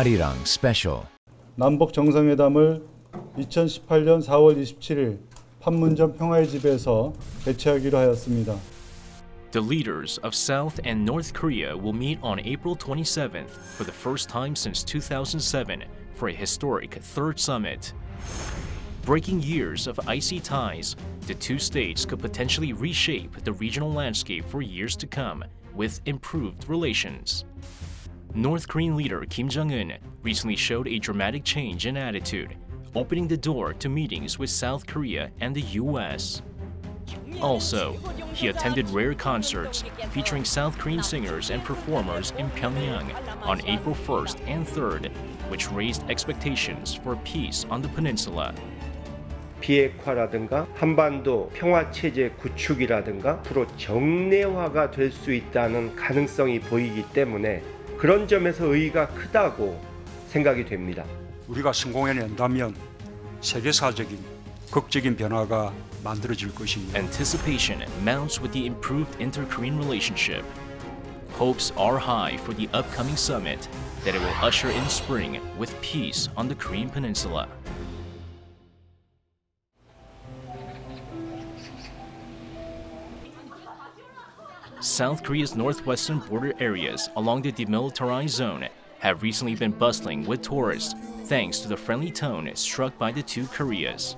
Arirang Special. 남북 정상회담을 2018년 4월 27일 판문점 평화의 집에서 개최하기로 하였습니다. The leaders of South and North Korea will meet on April 27th for the first time since 2007 for a historic third summit. Breaking years of icy ties, the two states could potentially reshape the regional landscape for years to come with improved relations. North Korean leader Kim Jong-un recently showed a dramatic change in attitude, opening the door to meetings with South Korea and the US. Also, he attended rare concerts featuring South Korean singers and performers in Pyongyang on April 1st and 3rd, which raised expectations for peace on the peninsula. 비핵화라든가 한반도 평화체제 구축이라든가 앞으로 정례화가 될 수 있다는 가능성이 보이기 때문에 그런 점에서 의의가 크다고 생각이 됩니다. 우리가 성공해낸다면 세계사적인 극적인 변화가 만들어질 것입니다. Anticipation mounts with the improved inter-Korean relationship. Hopes are high for the upcoming summit that it will usher in spring with peace on the Korean peninsula. South Korea's northwestern border areas along the demilitarized zone have recently been bustling with tourists thanks to the friendly tone struck by the two Koreas.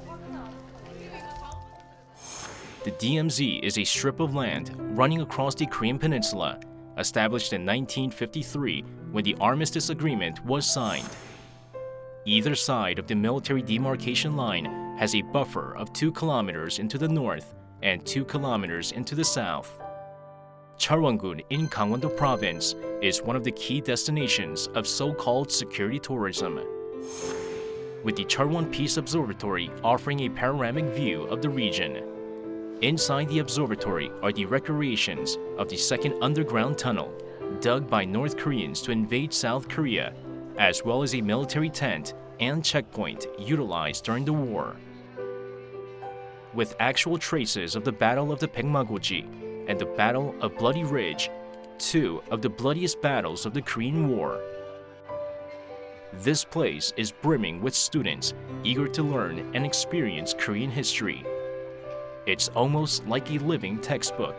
The DMZ is a strip of land running across the Korean peninsula, established in 1953 when the Armistice Agreement was signed. Either side of the military demarcation line has a buffer of 2 kilometers into the north and 2 kilometers into the south. Cheolwon-gun in Gangwon-do province is one of the key destinations of so-called security tourism, with the Cheolwon Peace Observatory offering a panoramic view of the region. Inside the observatory are the recreations of the second underground tunnel, dug by North Koreans to invade South Korea, as well as a military tent and checkpoint utilized during the war. With actual traces of the Battle of the Baekmagoji and the Battle of Bloody Ridge, 2 of the bloodiest battles of the Korean War. This place is brimming with students eager to learn and experience Korean history. It's almost like a living textbook.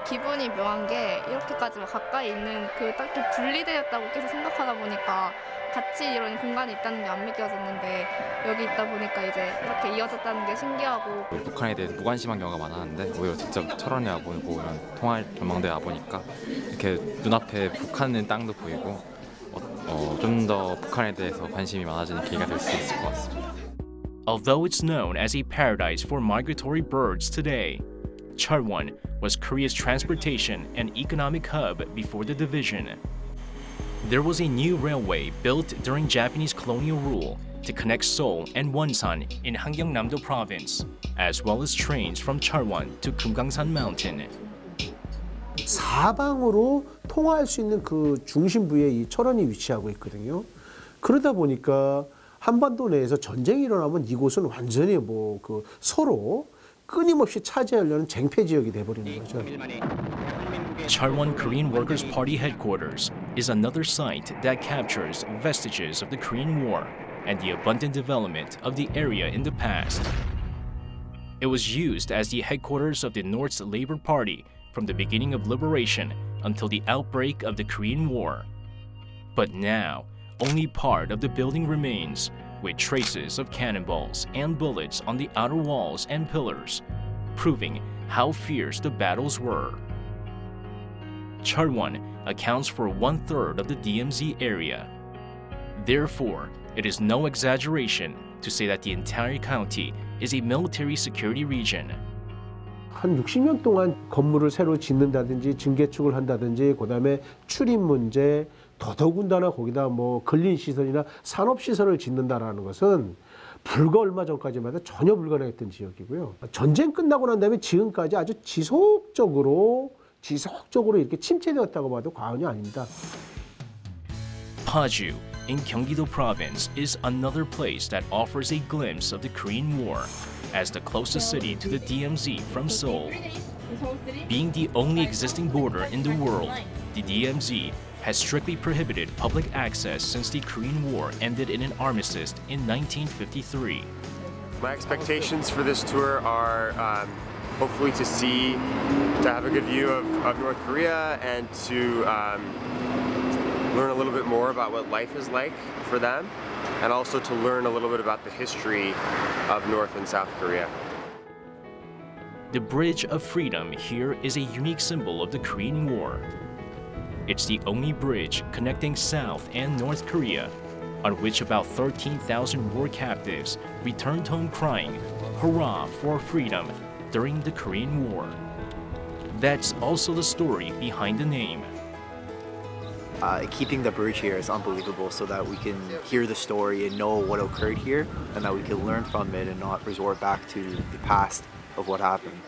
기분이 묘한 게 이렇게까지 가까이 있는 그 딱히 분리되었다고 계속 생각하다 보니까 같이 이런 공간이 있다는 게 안 믿겨졌는데 여기 있다 보니까 이제 이렇게 이어졌다는 게 신기하고 북한에 대해서 무관심한 경우가 많았는데 오히려 직접 철원에 와보고 통할 전망대에 와보니까 이렇게 눈앞에 북한의 땅도 보이고 좀 더 북한에 대해서 관심이 많아지는 계기가 될 수 있을 것 같습니다. Although it's known as a paradise for migratory birds today, Cheolwon was Korea's transportation and economic hub before the division. There was a new railway built during Japanese colonial rule to connect Seoul and Wonsan in Gangyeongnam-do province, as well as trains from Cheolwon to Kumgangsan Mountain. 사방으로 통화할 수 있는 그 중심부에 이 철원이 위치하고 있거든요. 그러다 보니까 한반도 내에서 전쟁이 일어나면 이곳은 완전히 서로 끊임없이 차지하려는 쟁패 지역이 돼버리는 거죠. Cheolwon Korean Workers' Party headquarters is another site that captures vestiges of the Korean War and the abundant development of the area in the past. It was used as the headquarters of the North's Labor Party from the beginning of liberation until the outbreak of the Korean War. But now, only part of the building remains, with traces of cannonballs and bullets on the outer walls and pillars, proving how fierce the battles were. Cheolwon accounts for 1/3 of the DMZ area. Therefore, it is no exaggeration to say that the entire county is a military security region. 한 60년 동안 건물을 새로 짓는다든지 증개축을 한다든지 그다음에 출입 문제 더더군다나 거기다 근린시설이나 산업시설을 짓는다라는 것은 불과 얼마 전까지만 해도 전혀 불가능했던 지역이고요. 전쟁 끝나고 난 다음에 지금까지 아주 지속적으로 이렇게 침체되었다고 봐도 과언이 아닙니다. Paju in Gyeonggi-do province is another place that offers a glimpse of the Korean War as the closest city to the DMZ from Seoul. Being the only existing border in the world, the DMZ has strictly prohibited public access since the Korean War ended in an armistice in 1953. My expectations for this tour are hopefully to have a good view of North Korea and to learn a little bit more about what life is like for them, and also to learn a little bit about the history of North and South Korea. The Bridge of Freedom here is a unique symbol of the Korean War. It's the only bridge connecting South and North Korea, on which about 13,000 war captives returned home crying, "Hurrah for freedom," during the Korean War. That's also the story behind the name. Keeping the bridge here is unbelievable so that we can hear the story and know what occurred here, and that we can learn from it and not resort back to the past of what happened.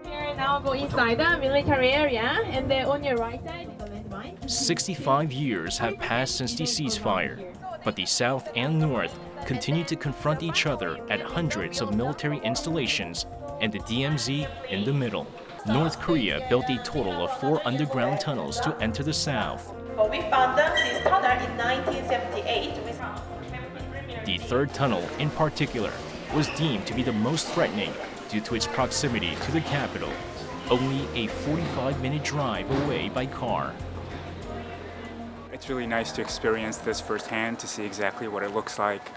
Here now go inside the military area, and then on your right side is the landmine. 65 years have passed since the ceasefire, but the South and North continue to confront each other at hundreds of military installations and the DMZ in the middle. North Korea built a total of 4 underground tunnels to enter the South. We found this tunnel in 1978. The third tunnel, in particular, was deemed to be the most threatening due to its proximity to the capital, only a 45-minute drive away by car. It's really nice to experience this firsthand, to see exactly what it looks like,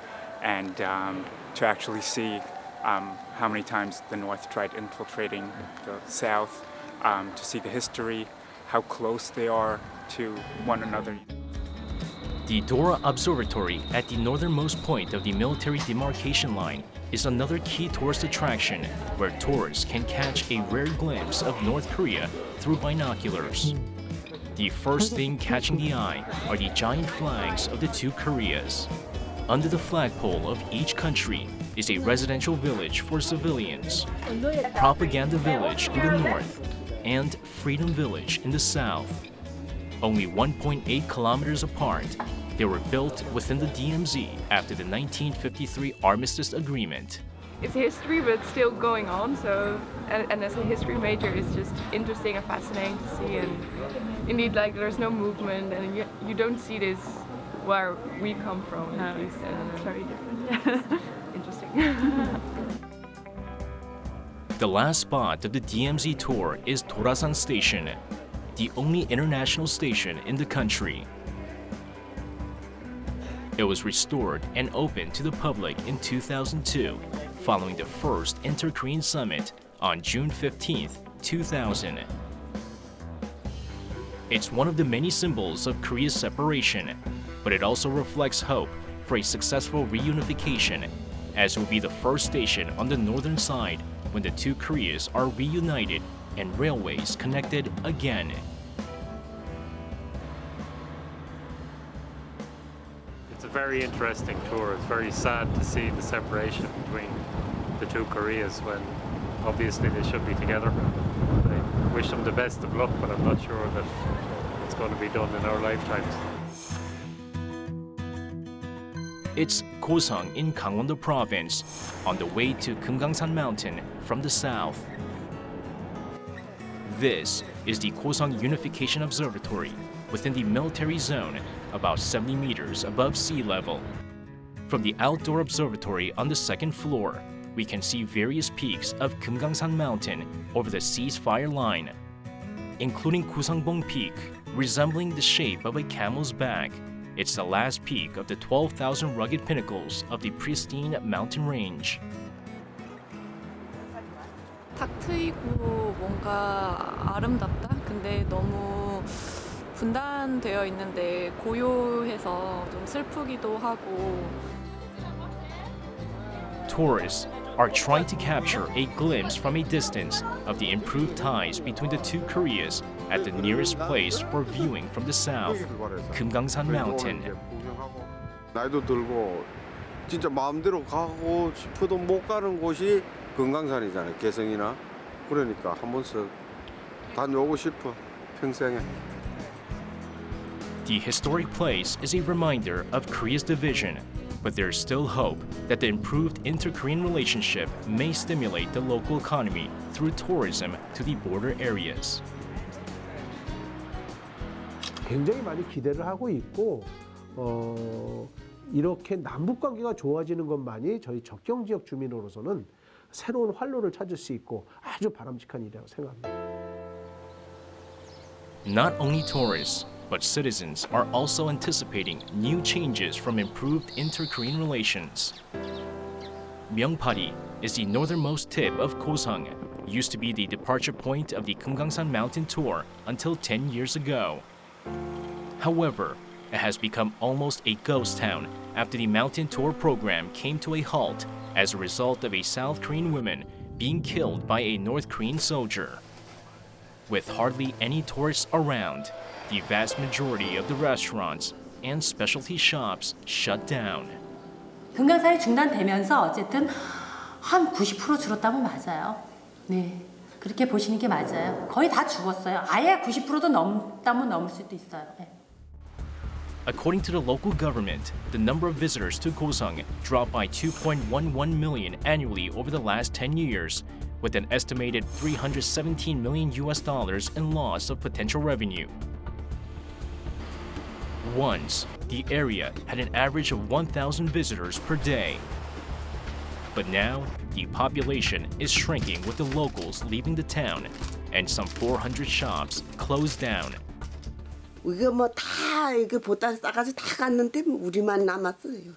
and to actually see how many times the North tried infiltrating the South, to see the history, how close they are to one another. The Dora Observatory at the northernmost point of the military demarcation line is another key tourist attraction where tourists can catch a rare glimpse of North Korea through binoculars. The first thing catching the eye are the giant flags of the 2 Koreas. Under the flagpole of each country is a residential village for civilians, Propaganda Village in the north, and Freedom Village in the south. Only 1.8 kilometers apart, they were built within the DMZ after the 1953 Armistice Agreement. It's history, but it's still going on, so, and as a history major, it's just interesting and fascinating to see, and indeed, like, there's no movement, and you don't see this where we come from, at least, and it's very different. Interesting. The last spot of the DMZ tour is Torasan Station, the only international station in the country. It was restored and opened to the public in 2002, following the first Inter-Korean Summit on June 15, 2000. It's one of the many symbols of Korea's separation, but it also reflects hope for a successful reunification, as it will be the first station on the northern side when the 2 Koreas are reunited and railways connected again. It's a very interesting tour. It's very sad to see the separation between the 2 Koreas when obviously they should be together. I wish them the best of luck, but I'm not sure that it's going to be done in our lifetimes. It's Gosang in Gangwon-do Province, on the way to Kumgangsan Mountain from the south. This is the Gosang Unification Observatory within the military zone, about 70 meters above sea level. From the outdoor observatory on the 2nd floor, we can see various peaks of Kumgangsan Mountain over the ceasefire line, including Gusangbong Peak, resembling the shape of a camel's back. It's the last peak of the 12,000 rugged pinnacles of the pristine mountain range. 탁 트이고 뭔가 아름답다? 근데 너무 분단되어 있는데 고요해서 좀 슬프기도 하고. Tourists are trying to capture a glimpse from a distance of the improved ties between the 2 Koreas at the nearest place for viewing from the south, Kumgangsan Mountain. 나이도 들고 진짜 마음대로 가고 싶어도 못 가는 곳이 금강산이잖아요. 개성이나 그러니까 한 번씩 다녀오고 싶어 평생에. The historic place is a reminder of Korea's division, but there's still hope that the improved inter-Korean relationship may stimulate the local economy through tourism to the border areas. 굉장히 많이 기대를 하고 있고 이렇게 남북 관계가 좋아지는 것만이 저희 접경 지역 주민으로서는 새로운 활로를 찾을 수 있고 아주 바람직한 일이라고 생각합니다. Not only tourists, but citizens are also anticipating new changes from improved inter-Korean relations. Myeongpari is the northernmost tip of Gosang, used to be the departure point of the Kumgangsan Mountain Tour until 10 years ago. However, it has become almost a ghost town after the mountain tour program came to a halt as a result of a South Korean woman being killed by a North Korean soldier. With hardly any tourists around, the vast majority of the restaurants and specialty shops shut down. 금강산이 중단되면서 어쨌든 한 90% 줄었다면 맞아요. 네, 그렇게 보시는 게 맞아요. 거의 다 죽었어요. 아예 90%도 넘다면 넘을 수도 있어요. 네. According to the local government, the number of visitors to Gosang dropped by 2.11 million annually over the last 10 years, with an estimated $317 million in loss of potential revenue. Once, the area had an average of 1,000 visitors per day. But now, the population is shrinking with the locals leaving the town, and some 400 shops closed down. 이거 뭐 다 이거 보따리 싸가지고 다 갔는데 우리만 남았어요.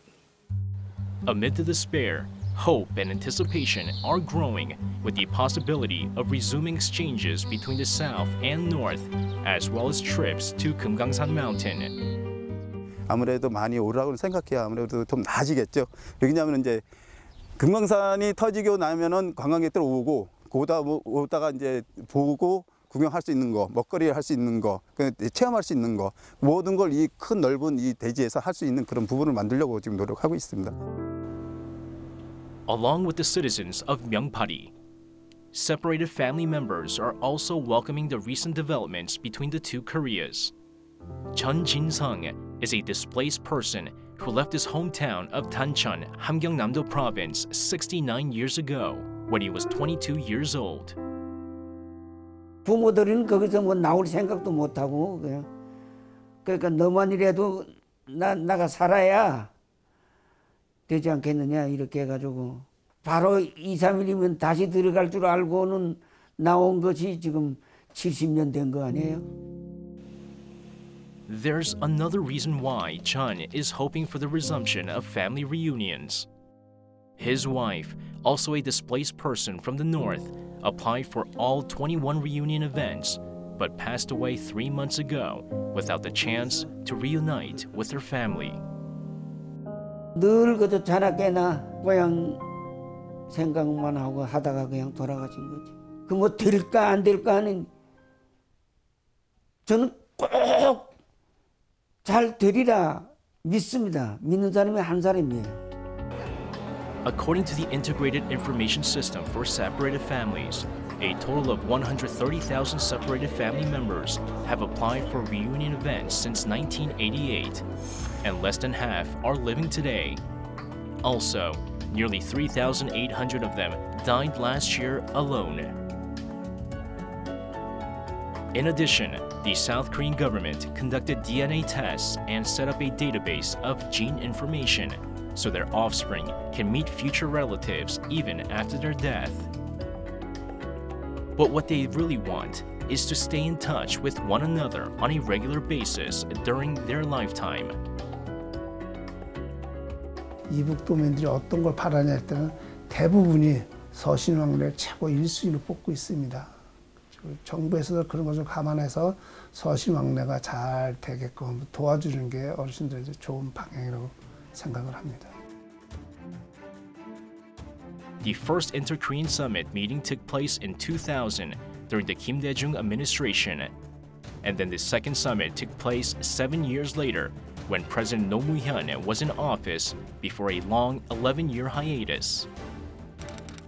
Amid the despair, hope and anticipation are growing with the possibility of resuming exchanges between the south and north, as well as trips to Kumgangsan Mountain. 아무래도 많이 오르라고 생각해야 아무래도 좀 나아지겠죠. 왜냐하면 이제 금강산이 터지고 나면은 관광객들 오고 오다가 이제 보고 구경할 수 있는 거, 먹거리를 할 수 있는 거, 체험할 수 있는 거, 모든 걸 이 큰 넓은 이 대지에서 할 수 있는 그런 부분을 만들려고 지금 노력하고 있습니다. Along with the citizens of Myeongpari, separated family members are also welcoming the recent developments between the two Koreas. Chun Jin-sung is a displaced person who left his hometown of Tancheon, Hamgyeongnam-do Province 69 years ago when he was 22 years old. 부모들은 거기서 뭐 나올 생각도 못 하고 그냥 그러니까 너만이라도 나가 살아야 되지 않겠느냐 이렇게 해가지고 바로 2, 3일이면 다시 들어갈 줄 알고는 나온 것이 지금 70년 된 거 아니에요? There's another reason why Chun is hoping for the resumption of family reunions. His wife, also a displaced person from the north, applied for all 21 reunion events, but passed away 3 months ago without the chance to reunite with her family. 늘 그저 자나 깨나 그냥 생각만 하고 하다가 그냥 돌아가신 거지. 그 뭐 될까 안 될까 하는 저는 꼭 잘 되리라 믿습니다. 믿는 사람이 한 사람이에요. According to the Integrated Information System for Separated Families, a total of 130,000 separated family members have applied for reunion events since 1988, and less than half are living today. Also, nearly 3,800 of them died last year alone. In addition, the South Korean government conducted DNA tests and set up a database of gene information so their offspring can meet future relatives even after their death. But what they really want is to stay in touch with one another on a regular basis during their lifetime. 이북도민들이 어떤 걸 바라냐 할 때는 대부분이 서신왕래를 최고 1순위로 뽑고 있습니다. 정부에서도 그런 것을 감안해서 서신왕래가 잘 되게끔 도와주는 게 어르신들의 좋은 방향이라고 생각을 합니다. The first Inter-Korean Summit meeting took place in 2000 during the Kim Dae-jung administration, and then the second summit took place 7 years later when President Roh Moo-hyun was in office before a long 11-year hiatus.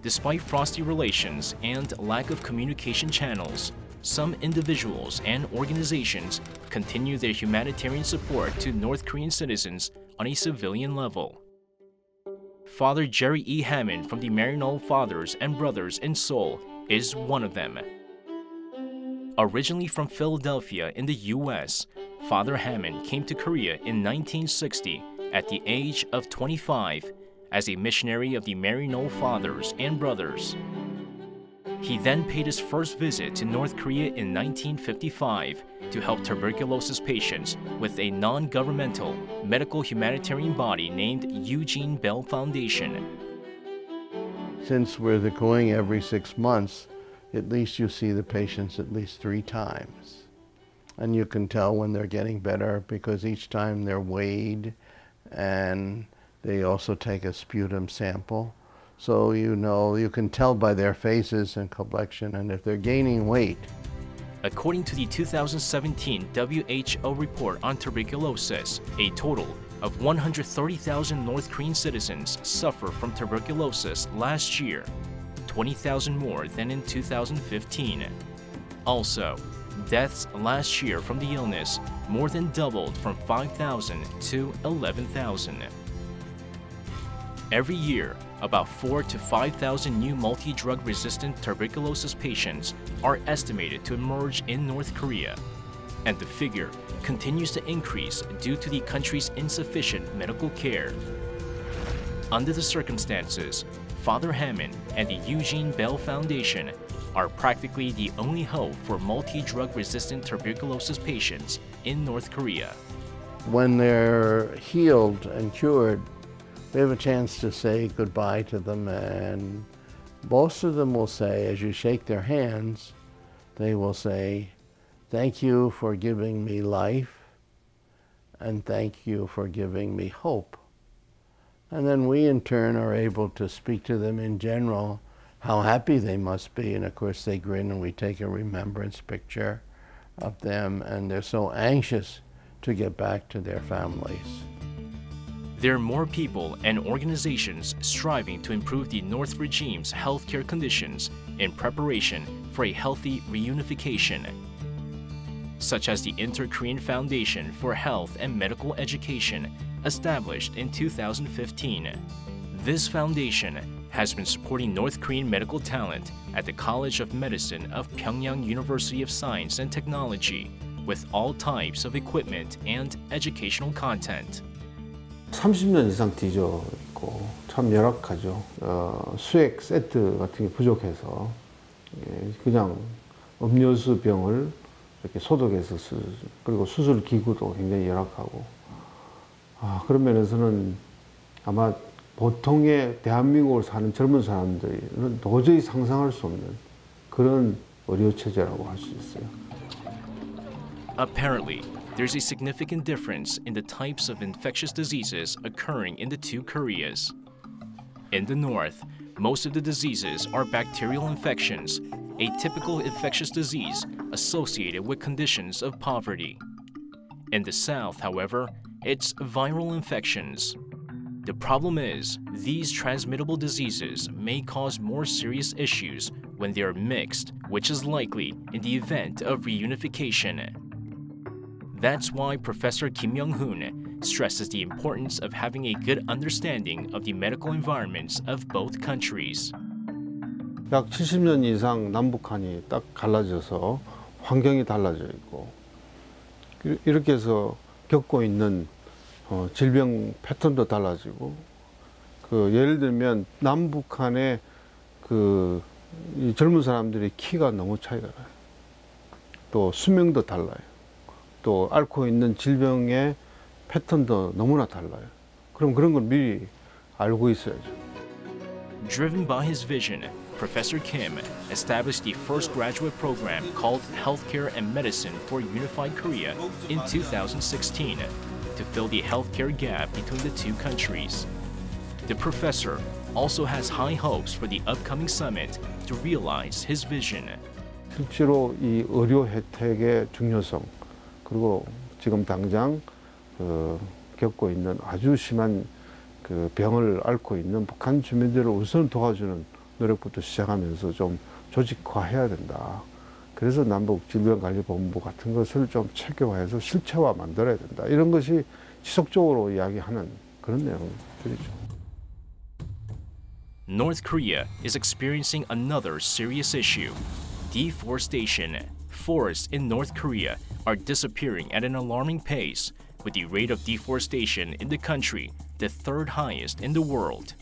Despite frosty relations and lack of communication channels, some individuals and organizations continue their humanitarian support to North Korean citizens on a civilian level. Father Jerry E. Hammond from the Maryknoll Fathers and Brothers in Seoul is one of them. Originally from Philadelphia in the U.S., Father Hammond came to Korea in 1960 at the age of 25 as a missionary of the Maryknoll Fathers and Brothers. He then paid his first visit to North Korea in 1955 to help tuberculosis patients with a non-governmental medical humanitarian body named Eugene Bell Foundation. Since we're going every 6 months, at least you see the patients at least 3 times. And you can tell when they're getting better because each time they're weighed and they also take a sputum sample. So you know, you can tell by their faces and complexion and if they're gaining weight. According to the 2017 WHO report on tuberculosis, a total of 130,000 North Korean citizens suffer from tuberculosis last year, 20,000 more than in 2015. Also, deaths last year from the illness more than doubled from 5,000 to 11,000. Every year, about 4,000 to 5,000 new multi-drug resistant tuberculosis patients are estimated to emerge in North Korea, and the figure continues to increase due to the country's insufficient medical care. Under the circumstances, Father Hammond and the Eugene Bell Foundation are practically the only hope for multi-drug resistant tuberculosis patients in North Korea. When they're healed and cured, we have a chance to say goodbye to them, and most of them will say, as you shake their hands, they will say, "Thank you for giving me life, and thank you for giving me hope." And then we in turn are able to speak to them in general, how happy they must be, and of course they grin and we take a remembrance picture of them, and they're so anxious to get back to their families. There are more people and organizations striving to improve the North regime's healthcare conditions in preparation for a healthy reunification, such as the Nter-Korean Foundation for Health and Medical Education, established in 2015. This foundation has been supporting North Korean medical talent at the College of Medicine of Pyongyang University of Science and Technology with all types of equipment and educational content. 30년 이상 뒤져 있고 참 열악하죠. 수액 세트 같은 게 부족해서 그냥 음료수 병을 이렇게 소독해서 그리고 수술 기구도 굉장히 열악하고 그런 면에서는 아마 보통의 대한민국을 사는 젊은 사람들은 도저히 상상할 수 없는 그런 의료 체제라고 할 수 있어요. Apparently, there's a significant difference in the types of infectious diseases occurring in the two Koreas. In the north, most of the diseases are bacterial infections, a typical infectious disease associated with conditions of poverty. In the south, however, it's viral infections. The problem is, these transmittable diseases may cause more serious issues when they are mixed, which is likely in the event of reunification. That's why Professor Kim Young-hoon stresses the importance of having a good understanding of the medical environments of both countries. 약 70년 이상 남북한이 딱 갈라져서 환경이 달라져 있고 이렇게 해서 겪고 있는 질병 패턴도 달라지고 예를 들면 남북한의 이 젊은 사람들의 키가 너무 차이가 나요. 또 수명도 달라요. 또 앓고 있는 질병의 패턴도 너무나 달라요. 그럼 그런 걸 미리 알고 있어야죠. Driven by his vision, Professor Kim established the first graduate program called Healthcare and Medicine for Unified Korea in 2016 to fill the healthcare gap between the two countries. The professor also has high hopes for the upcoming summit to realize his vision. 실제로 이 의료 혜택의 중요성 그리고 지금 당장 겪고 있는 아주 심한 병을 앓고 있는 북한 주민들을 우선 도와주는 노력부터 시작하면서 좀 조직화해야 된다. 그래서 남북질병관리본부 같은 것을 좀 체계화해서 실체화 만들어야 된다. 이런 것이 지속적으로 이야기하는 그런 내용들이죠. North Korea is experiencing another serious issue: deforestation. Forests in North Korea are disappearing at an alarming pace, with the rate of deforestation in the country the third highest in the world.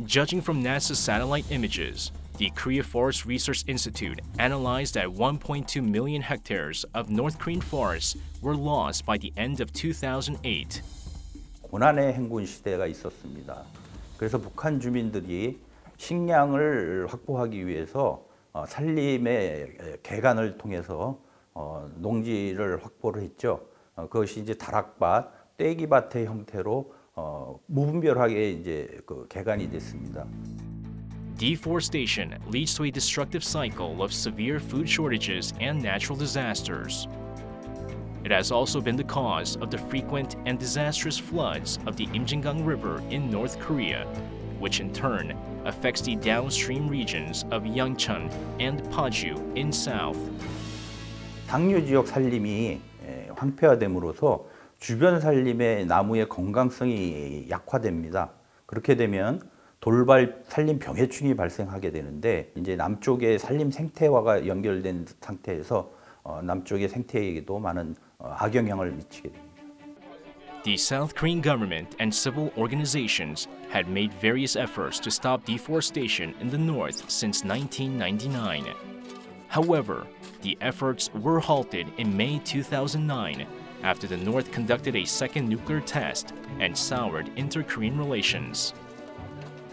Judging from NASA's satellite images, the Korea Forest Research Institute analyzed that 1.2 million hectares of North Korean forests were lost by the end of 2008. 고난의 행군 시대가 있었습니다. 그래서 북한 주민들이 식량을 확보하기 위해서 산림의 개간을 통해서 농지를 확보를 했죠. 그것이 이제 다락밭, 떼기밭의 형태로 무분별하게 이제 개간이 됐습니다. Deforestation leads to a destructive cycle of severe food shortages and natural disasters. It has also been the cause of the frequent and disastrous floods of the Imjingang River in North Korea, which in turn affects the downstream regions of Yeongcheon and Paju in south. 당류 지역 산림이 황폐화됨으로써 주변 산림의 나무의 건강성이 약화됩니다. 그렇게 되면 돌발 산림 병해충이 발생하게 되는데 이제 남쪽의 산림 생태화가 연결된 상태에서 남쪽의 생태에게도 많은 악영향을 미치게 됩니다. The South Korean government and civil organizations had made various efforts to stop deforestation in the north since 1999. However, the efforts were halted in May 2009 after the North conducted a second nuclear test and soured inter-Korean relations.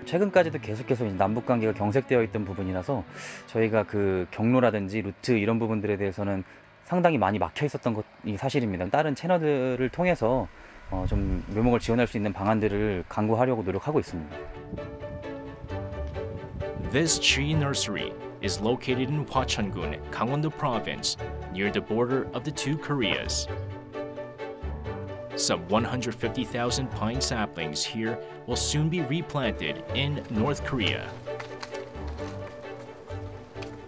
최근까지도 계속해서 남북 관계가 경색되어 있던 부분이라서 저희가 그 경로라든지 루트 이런 부분들에 대해서는 상당히 많이 막혀 있었던 것이 사실입니다. 다른 채널들을 통해서 좀 묘목을 지원할 수 있는 방안들을 강구하려고 노력하고 있습니다. This tree nursery is located in Hwacheon-gun, Gangwon-do Province, near the border of the two Koreas. Some 150,000 pine saplings here will soon be replanted in North Korea.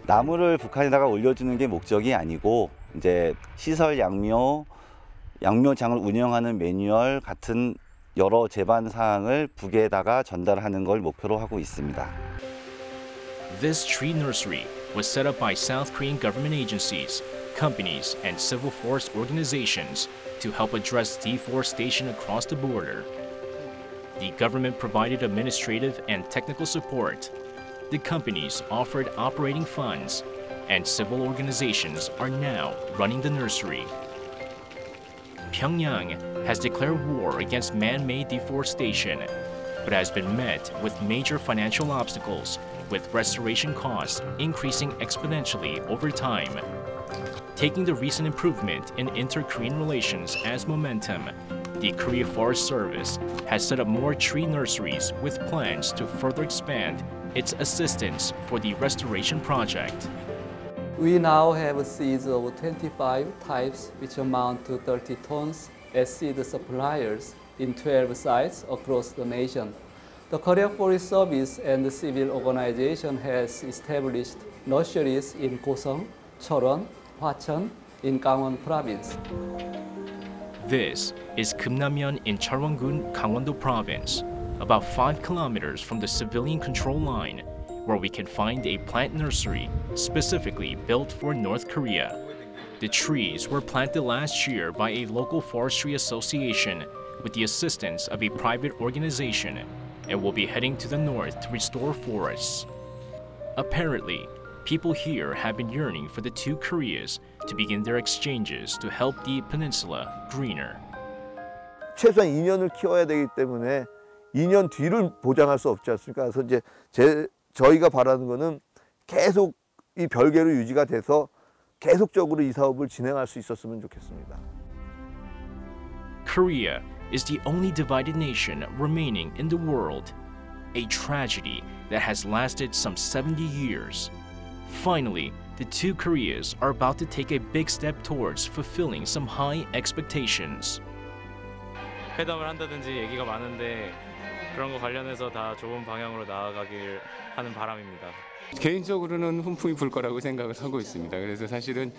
나무를 북한에다가 올려주는 게 목적이 아니고 이제 시설 양묘장을 운영하는 매뉴얼 같은 여러 제반 사항을 북에다가 전달하는 걸 목표로 하고 있습니다. This tree nursery was set up by South Korean government agencies, companies, and civil forest organizations to help address deforestation across the border. The government provided administrative and technical support. The companies offered operating funds, and civil organizations are now running the nursery. Pyongyang has declared war against man-made deforestation, but has been met with major financial obstacles, with restoration costs increasing exponentially over time. Taking the recent improvement in inter-Korean relations as momentum, the Korea Forest Service has set up more tree nurseries with plans to further expand its assistance for the restoration project. We now have seeds of 25 types which amount to 30 tons as seed suppliers in 12 sites across the nation. The Korea Forest Service and the civil organization has established nurseries in Gosong, Cheollwon, Hwacheon in Gangwon Province. This is Kumnamyeon in Cheolwon-gun, Gangwon-do Province, about 5 kilometers from the civilian control line, where we can find a plant nursery specifically built for North Korea. The trees were planted last year by a local forestry association with the assistance of a private organization and will be heading to the north to restore forests. Apparently, people here have been yearning for the two Koreas to begin their exchanges to help the peninsula greener. 최소한 2년을 키워야 되기 때문에 2년 뒤를 보장할 수 없지 않습니까? 그래서 이제 저희가 바라는 거는 계속 이 별개로 유지가 돼서 계속적으로 이 사업을 진행할 수 있었으면 좋겠습니다. Korea is the only divided nation remaining in the world, a tragedy that has lasted some 70 years. Finally, the two Koreas are about to take a big step towards fulfilling some high expectations. 회담을 한다든지 얘기가 많은데 그런 거 관련해서 다 좋은 방향으로 나아가길 하는 바람입니다. 개인적으로는 훈풍이 불 거라고 생각을 하고 있습니다. 그래서 사실은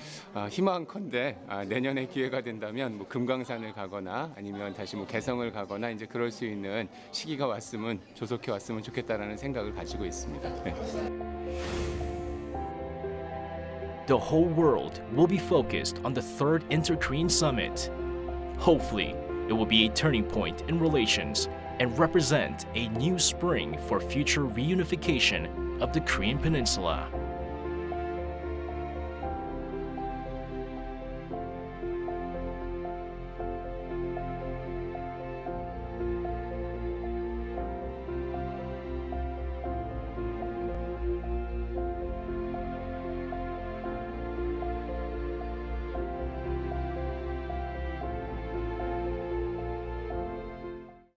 희망컨대 내년에 기회가 된다면 뭐 금강산을 가거나 아니면 다시 뭐 개성을 가거나 이제 그럴 수 있는 시기가 왔으면 조속히 왔으면 좋겠다라는 생각을 가지고 있습니다. 네. the whole world will be focused on the third Inter-Korean Summit. Hopefully, it will be a turning point in relations and represent a new spring for future reunification of the Korean Peninsula.